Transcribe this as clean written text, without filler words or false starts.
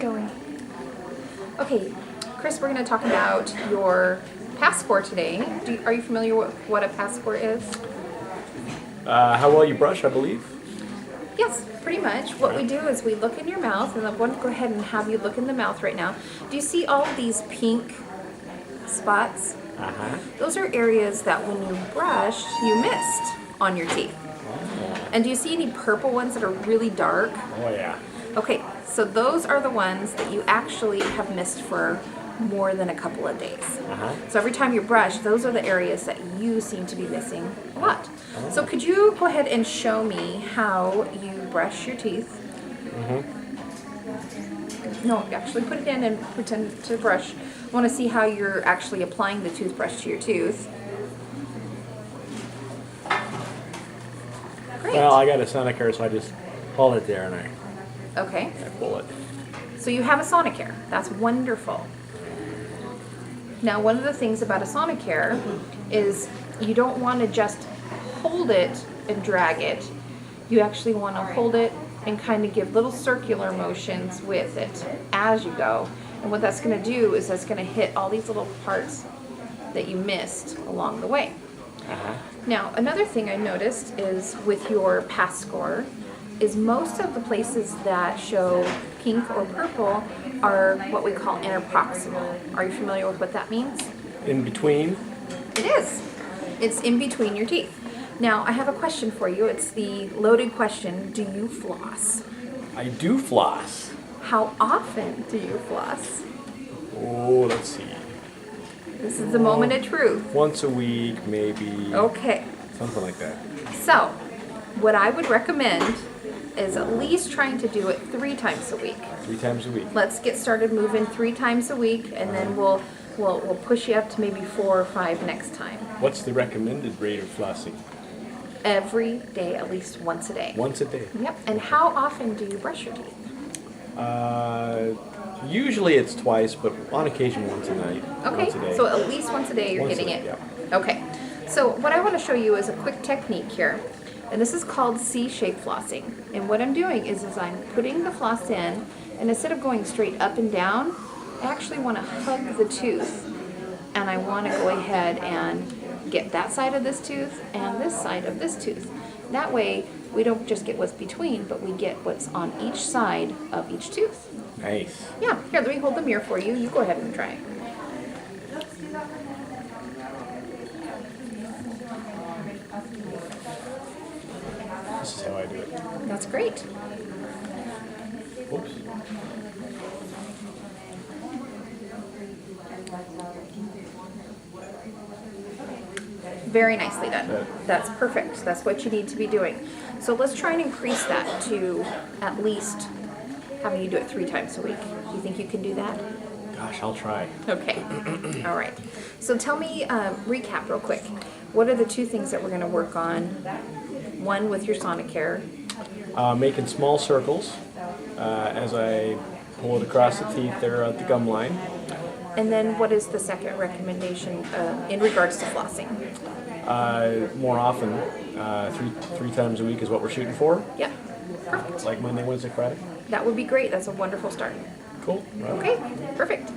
going. Okay, Chris, we're going to talk about your PASS score today. Are you familiar with what a PASS score is? How well you brush, I believe. Yes, pretty much. What we do is we look in your mouth, and I'm going to go ahead and have you look in the mouth right now. Do you see all of these pink spots? Uh-huh. Those are areas that when you brushed, you missed on your teeth. Oh. And do you see any purple ones that are really dark? Oh, yeah. Okay, so those are the ones that you actually have missed for more than a couple of days. Uh-huh. So every time you brush, those are the areas that you seem to be missing a lot. So could you go ahead and show me how you brush your teeth? Mm-hmm. No, actually put it in and pretend to brush. I want to see how you're actually applying the toothbrush to your tooth. Great. Well, I got a Sonicare, so I just hold it there and I Okay. pull it. So you have a Sonicare. That's wonderful. Now, one of the things about a Sonicare is you don't want to just hold it and drag it. You actually want to hold it and kind of give little circular motions with it as you go. And what that's going to do is that's going to hit all these little parts that you missed along the way. Uh-huh. Now, another thing I noticed is with your PASS score is most of the places that show pink or purple are what we call interproximal. Are you familiar with what that means? In between. It is. It's in between your teeth. Now, I have a question for you. It's the loaded question. Do you floss? I do floss. How often do you floss? Oh, let's see. This is the moment of truth. Once a week, maybe. Okay. Something like that. So, what I would recommend is at least trying to do it 3 times a week. 3 times a week. Let's get started moving 3 times a week, and then we'll push you up to maybe 4 or 5 next time. What's the recommended rate of flossing? Every day, at least once a day. Once a day. Yep. And how often do you brush your teeth? Usually it's twice, but on occasion once a night. Okay. Once a day. So at least once a day you're Once a getting day, it. yeah. Okay. So what I want to show you is a quick technique here. And this is called C-shape flossing. And what I'm doing is I'm putting the floss in, and instead of going straight up and down, I actually want to hug the tooth. And I want to go ahead and get that side of this tooth and this side of this tooth. That way, we don't just get what's between, but we get what's on each side of each tooth. Nice. Yeah, here, let me hold the mirror for you. You go ahead and try it. This is how I do it. That's great. Oops. Very nicely done. Good. That's perfect. That's what you need to be doing. So let's try and increase that to at least having you do it 3 times a week. Do you think you can do that? Gosh, I'll try. Okay. All right. So tell me, recap real quick. What are the 2 things that we're going to work on? One with your Sonicare. Making small circles as I pull it across the teeth there at the gum line. And then what is the second recommendation in regards to flossing? More often, three times a week is what we're shooting for. Yeah. Perfect. Like Monday, Wednesday, Friday. That would be great. That's a wonderful start. Cool. Right. Okay. Perfect.